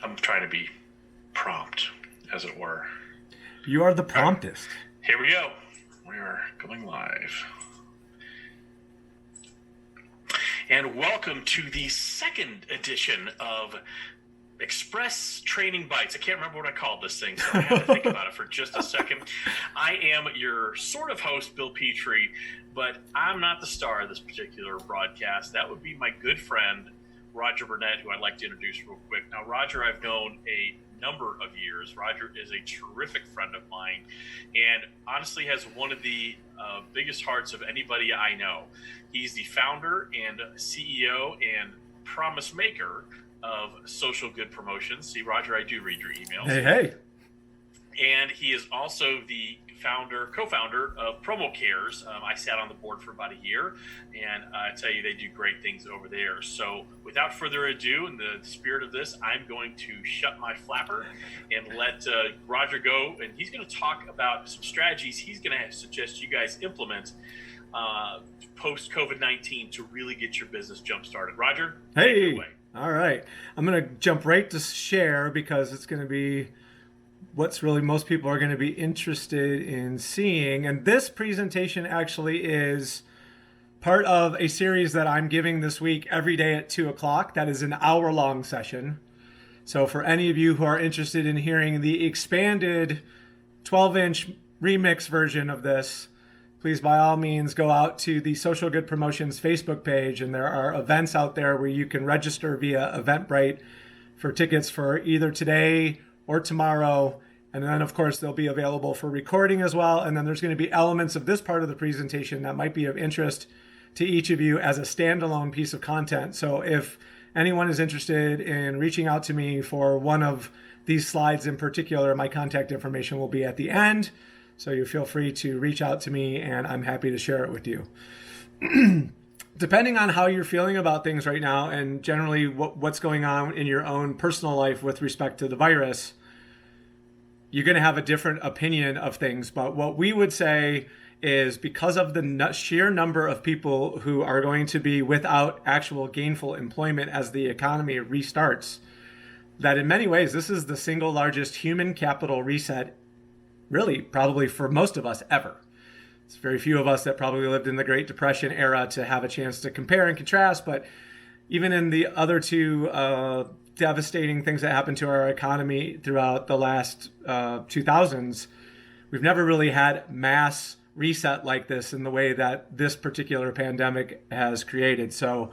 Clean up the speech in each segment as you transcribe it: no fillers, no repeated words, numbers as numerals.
I'm trying to be prompt, as it were. You are the promptest. Here we go. We are going live. And welcome to the second edition of Express Training Bites. I can't remember what I called this thing, so I had to think about it for just a second. I am your sort of host, Bill Petrie, but I'm not the star of this particular broadcast. That would be my good friend, Roger Burnett, who I'd like to introduce real quick. Now, Roger, I've known a number of years. Roger is a terrific friend of mine and honestly has one of the biggest hearts of anybody I know. He's the founder and CEO and promise maker of Social Good Promotions. See, Roger, I do read your emails. Hey. And he is also the co-founder of Promo Cares. I sat on the board for about a year, and I tell you, they do great things over there. So without further ado, in the spirit of this, I'm going to shut my flapper and let Roger go, and he's going to talk about some strategies he's going to suggest you guys implement post-COVID-19 to really get your business jump-started. Roger, take it away. All right. I'm going to jump right to share because it's going to be what's really most people are going to be interested in seeing. And this presentation actually is part of a series that I'm giving this week every day at 2 o'clock. That is an hour-long session. So for any of you who are interested in hearing the expanded 12-inch remix version of this, please by all means go out to the Social Good Promotions Facebook page, and there are events out there where you can register via Eventbrite for tickets for either today or tomorrow. And then, of course, they'll be available for recording as well. And then there's going to be elements of this part of the presentation that might be of interest to each of you as a standalone piece of content. So if anyone is interested in reaching out to me for one of these slides in particular, my contact information will be at the end. So you feel free to reach out to me, and I'm happy to share it with you. Depending on how you're feeling about things right now, and generally what's going on in your own personal life with respect to the virus, you're going to have a different opinion of things. But what we would say is, because of the sheer number of people who are going to be without actual gainful employment as the economy restarts, that in many ways, this is the single largest human capital reset, really, probably for most of us ever. It's very few of us that probably lived in the Great Depression era to have a chance to compare and contrast. But even in the other two devastating things that happened to our economy throughout the last 2000s, we've never really had mass reset like this in the way that this particular pandemic has created. So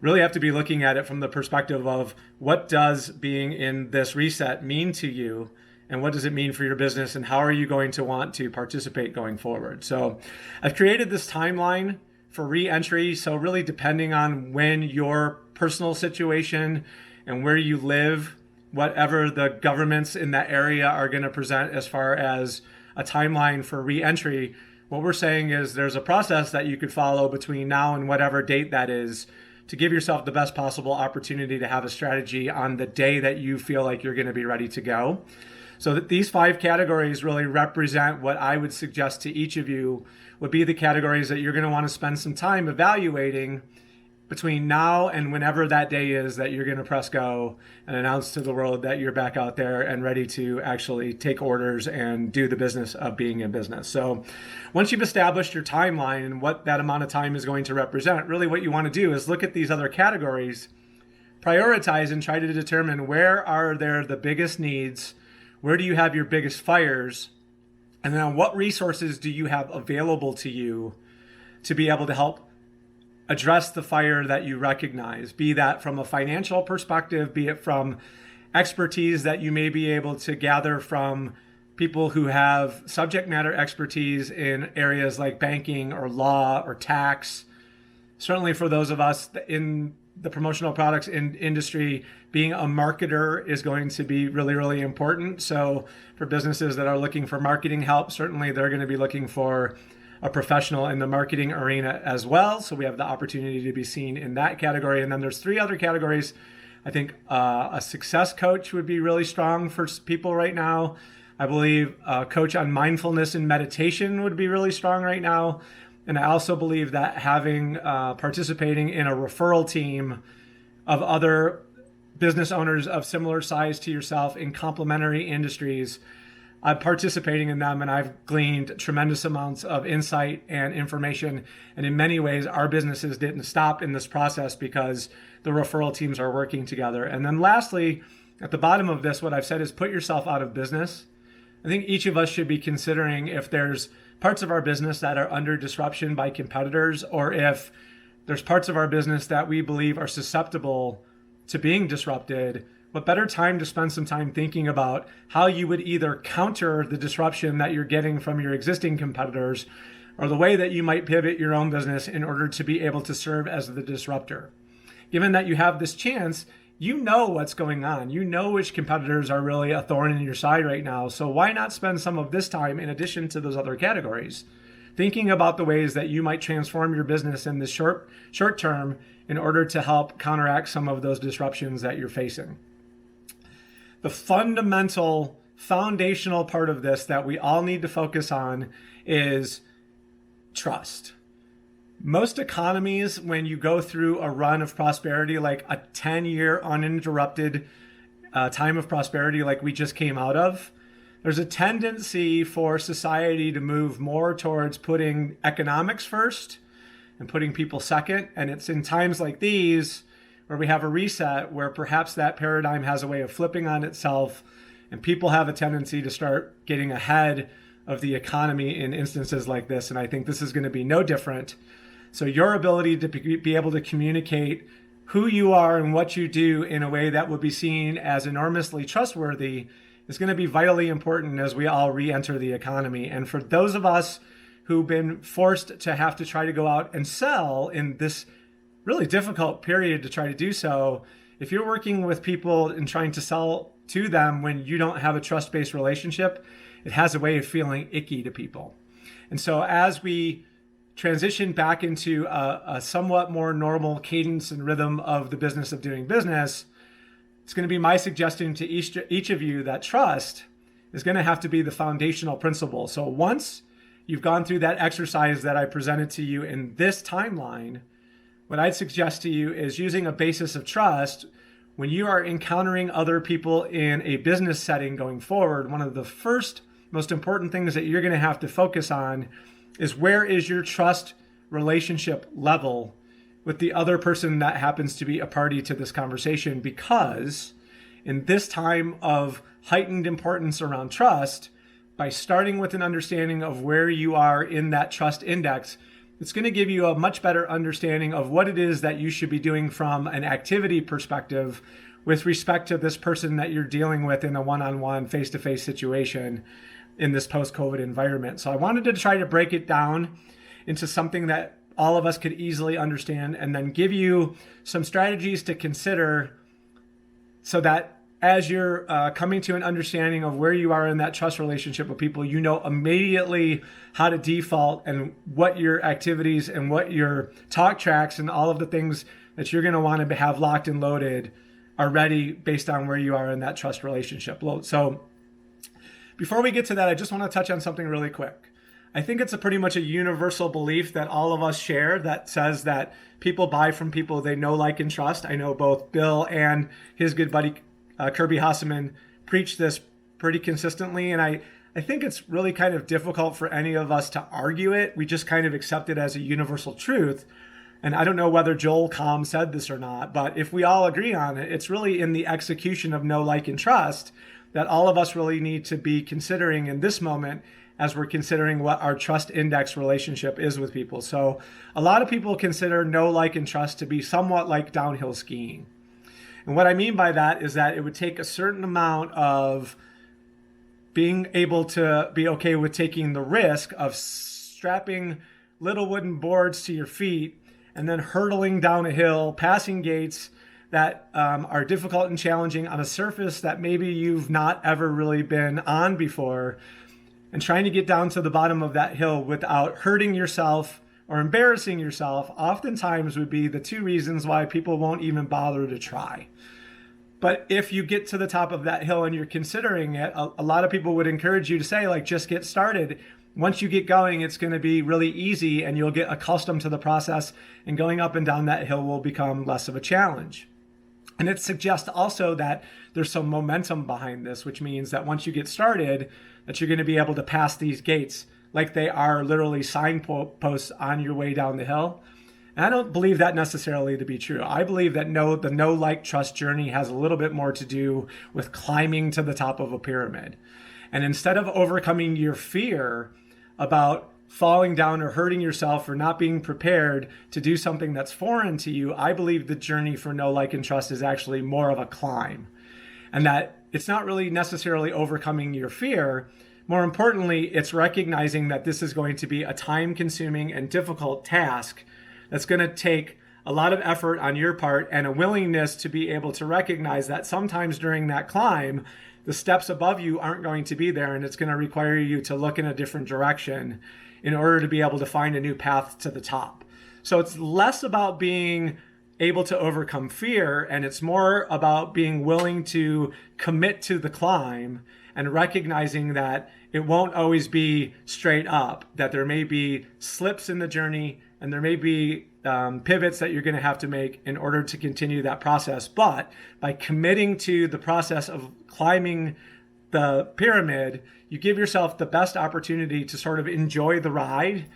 really have to be looking at it from the perspective of, what does being in this reset mean to you? And what does it mean for your business? And how are you going to want to participate going forward? So I've created this timeline for re-entry. So really, depending on when your personal situation and where you live, whatever the governments in that area are going to present as far as a timeline for re-entry, what we're saying is there's a process that you could follow between now and whatever date that is, to give yourself the best possible opportunity to have a strategy on the day that you feel like you're going to be ready to go. So that these 5 categories really represent what I would suggest to each of you would be the categories that you're going to want to spend some time evaluating between now and whenever that day is that you're going to press go and announce to the world that you're back out there and ready to actually take orders and do the business of being in business. So once you've established your timeline and what that amount of time is going to represent, really what you want to do is look at these other categories, prioritize, and try to determine where are there the biggest needs, where do you have your biggest fires, and then what resources do you have available to you to be able to help address the fire that you recognize, be that from a financial perspective, be it from expertise that you may be able to gather from people who have subject matter expertise in areas like banking or law or tax. Certainly for those of us in the promotional products industry, being a marketer is going to be really, really important. So for businesses that are looking for marketing help, certainly they're going to be looking for a professional in the marketing arena as well. So we have the opportunity to be seen in that category. And then there's 3 other categories. I think a success coach would be really strong for people right now. I believe a coach on mindfulness and meditation would be really strong right now. And I also believe that having participating in a referral team of other business owners of similar size to yourself in complementary industries. I'm participating in them, and I've gleaned tremendous amounts of insight and information. And in many ways, our businesses didn't stop in this process because the referral teams are working together. And then lastly, at the bottom of this, what I've said is put yourself out of business. I think each of us should be considering if there's parts of our business that are under disruption by competitors, or if there's parts of our business that we believe are susceptible to being disrupted. What better time to spend some time thinking about how you would either counter the disruption that you're getting from your existing competitors, or the way that you might pivot your own business in order to be able to serve as the disruptor. Given that you have this chance, you know what's going on. You know which competitors are really a thorn in your side right now. So why not spend some of this time, in addition to those other categories, thinking about the ways that you might transform your business in the short term in order to help counteract some of those disruptions that you're facing. The fundamental, foundational part of this that we all need to focus on is trust. Most economies, when you go through a run of prosperity, like a 10-year uninterrupted time of prosperity like we just came out of, there's a tendency for society to move more towards putting economics first and putting people second. And it's in times like these where we have a reset, where perhaps that paradigm has a way of flipping on itself, and people have a tendency to start getting ahead of the economy in instances like this. And I think this is going to be no different. So your ability to be able to communicate who you are and what you do in a way that would be seen as enormously trustworthy is going to be vitally important as we all re-enter the economy. And for those of us who've been forced to have to try to go out and sell in this really difficult period to try to do so, if you're working with people and trying to sell to them when you don't have a trust-based relationship, it has a way of feeling icky to people. And so as we transition back into a somewhat more normal cadence and rhythm of the business of doing business, it's going to be my suggestion to each of you that trust is going to have to be the foundational principle. So once you've gone through that exercise that I presented to you in this timeline, what I'd suggest to you is using a basis of trust. When you are encountering other people in a business setting going forward, one of the first most important things that you're going to have to focus on is where is your trust relationship level with the other person that happens to be a party to this conversation. Because in this time of heightened importance around trust, by starting with an understanding of where you are in that trust index, it's going to give you a much better understanding of what it is that you should be doing from an activity perspective with respect to this person that you're dealing with in a one-on-one, face-to-face situation in this post-COVID environment. So I wanted to try to break it down into something that all of us could easily understand, and then give you some strategies to consider so that as you're coming to an understanding of where you are in that trust relationship with people, you know immediately how to default and what your activities and what your talk tracks and all of the things that you're going to want to have locked and loaded are ready based on where you are in that trust relationship. So before we get to that, I just want to touch on something really quick. I think it's pretty much a universal belief that all of us share that says that people buy from people they know, like, and trust. I know both Bill and his good buddy Kirby Hasseman preach this pretty consistently, and I think it's really kind of difficult for any of us to argue it. We just kind of accept it as a universal truth. And I don't know whether Joel Comm said this or not, but if we all agree on it, it's really in the execution of know, like, and trust that all of us really need to be considering in this moment as we're considering what our trust index relationship is with people. So a lot of people consider know, like, and trust to be somewhat like downhill skiing. And what I mean by that is that it would take a certain amount of being able to be okay with taking the risk of strapping little wooden boards to your feet and then hurtling down a hill, passing gates that are difficult and challenging on a surface that maybe you've not ever really been on before, and trying to get down to the bottom of that hill without hurting yourself or embarrassing yourself, oftentimes would be the two reasons why people won't even bother to try. But if you get to the top of that hill and you're considering it, a lot of people would encourage you to say, like, just get started. Once you get going, it's going to be really easy and you'll get accustomed to the process, and going up and down that hill will become less of a challenge. And it suggests also that there's some momentum behind this, which means that once you get started, that you're going to be able to pass these gates like they are literally signposts on your way down the hill. And I don't believe that necessarily to be true. I believe that the know, like, trust journey has a little bit more to do with climbing to the top of a pyramid. And instead of overcoming your fear about falling down or hurting yourself or not being prepared to do something that's foreign to you, I believe the journey for know, like, and trust is actually more of a climb. And that it's not really necessarily overcoming your fear. More importantly, it's recognizing that this is going to be a time-consuming and difficult task that's going to take a lot of effort on your part and a willingness to be able to recognize that sometimes during that climb, the steps above you aren't going to be there, and it's going to require you to look in a different direction in order to be able to find a new path to the top. So it's less about being able to overcome fear, and it's more about being willing to commit to the climb and recognizing that it won't always be straight up, that there may be slips in the journey, and there may be pivots that you're going to have to make in order to continue that process. But by committing to the process of climbing the pyramid, you give yourself the best opportunity to sort of enjoy the ride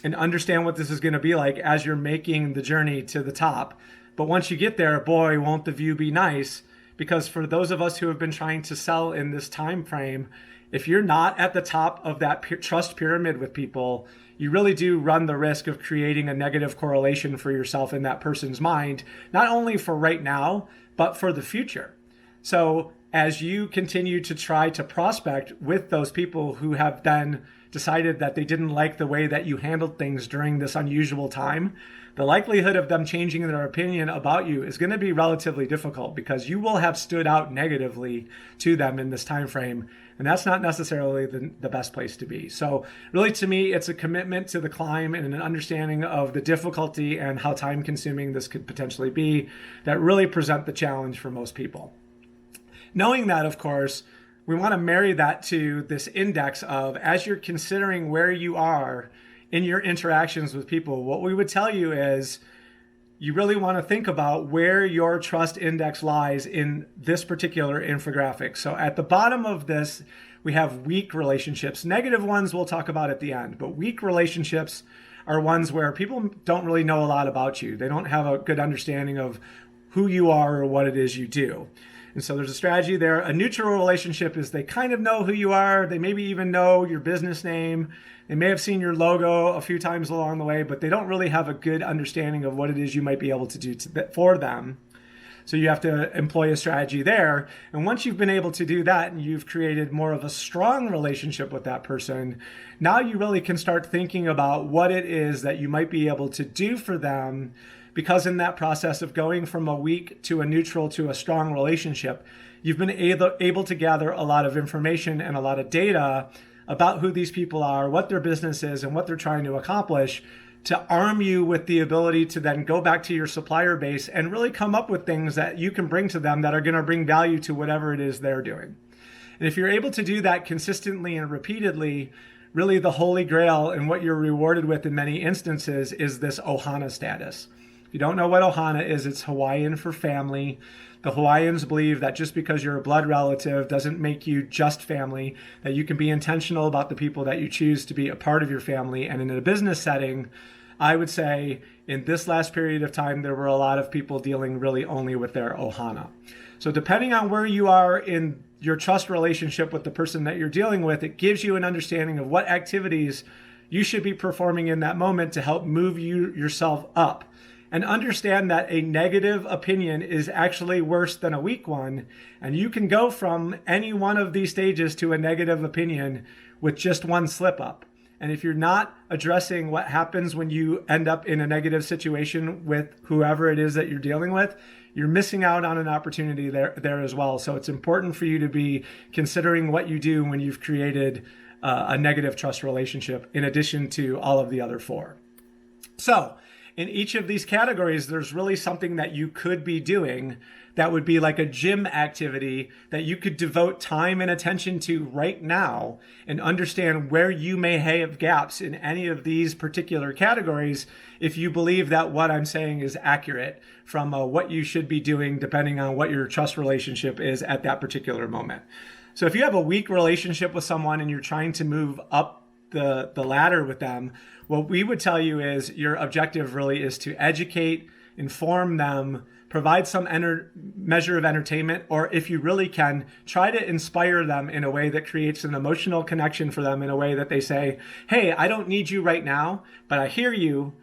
and understand what this is going to be like as you're making the journey to the top. But once you get there, boy, won't the view be nice. Because for those of us who have been trying to sell in this time frame, if you're not at the top of that trust pyramid with people, you really do run the risk of creating a negative correlation for yourself in that person's mind, not only for right now, but for the future. So as you continue to try to prospect with those people who have then decided that they didn't like the way that you handled things during this unusual time, the likelihood of them changing their opinion about you is going to be relatively difficult because you will have stood out negatively to them in this time frame. And that's not necessarily the best place to be. So really, to me, it's a commitment to the climb and an understanding of the difficulty and how time consuming this could potentially be that really present the challenge for most people. Knowing that, of course, we want to marry that to this index of, as you're considering where you are in your interactions with people, what we would tell you is you really want to think about where your trust index lies in this particular infographic. So at the bottom of this, we have weak relationships. Negative ones we'll talk about at the end, but weak relationships are ones where people don't really know a lot about you. They don't have a good understanding of who you are or what it is you do. And so there's a strategy there. A neutral relationship is they kind of know who you are. They maybe even know your business name. They may have seen your logo a few times along the way, but they don't really have a good understanding of what it is you might be able to do for them. So you have to employ a strategy there. And once you've been able to do that and you've created more of a strong relationship with that person, now you really can start thinking about what it is that you might be able to do for them. Because in that process of going from a weak to a neutral to a strong relationship, you've been able to gather a lot of information and a lot of data about who these people are, what their business is, and what they're trying to accomplish, to arm you with the ability to then go back to your supplier base and really come up with things that you can bring to them that are going to bring value to whatever it is they're doing. And if you're able to do that consistently and repeatedly, really the holy grail and what you're rewarded with in many instances is this Ohana status. If you don't know what Ohana is, it's Hawaiian for family. The Hawaiians believe that just because you're a blood relative doesn't make you just family, that you can be intentional about the people that you choose to be a part of your family. And in a business setting, I would say in this last period of time, there were a lot of people dealing really only with their Ohana. So depending on where you are in your trust relationship with the person that you're dealing with, it gives you an understanding of what activities you should be performing in that moment to help move yourself up. And understand that a negative opinion is actually worse than a weak one. And you can go from any one of these stages to a negative opinion with just one slip up. And if you're not addressing what happens when you end up in a negative situation with whoever it is that you're dealing with, you're missing out on an opportunity there as well. So it's important for you to be considering what you do when you've created a negative trust relationship in addition to all of the other four. So, in each of these categories, there's really something that you could be doing that would be like a gym activity that you could devote time and attention to right now and understand where you may have gaps in any of these particular categories if you believe that what I'm saying is accurate from what you should be doing depending on what your trust relationship is at that particular moment. So if you have a weak relationship with someone and you're trying to move up the ladder with them, what we would tell you is your objective really is to educate, inform them, provide some measure of entertainment, or if you really can, try to inspire them in a way that creates an emotional connection for them in a way that they say, hey, I don't need you right now, but I hear you.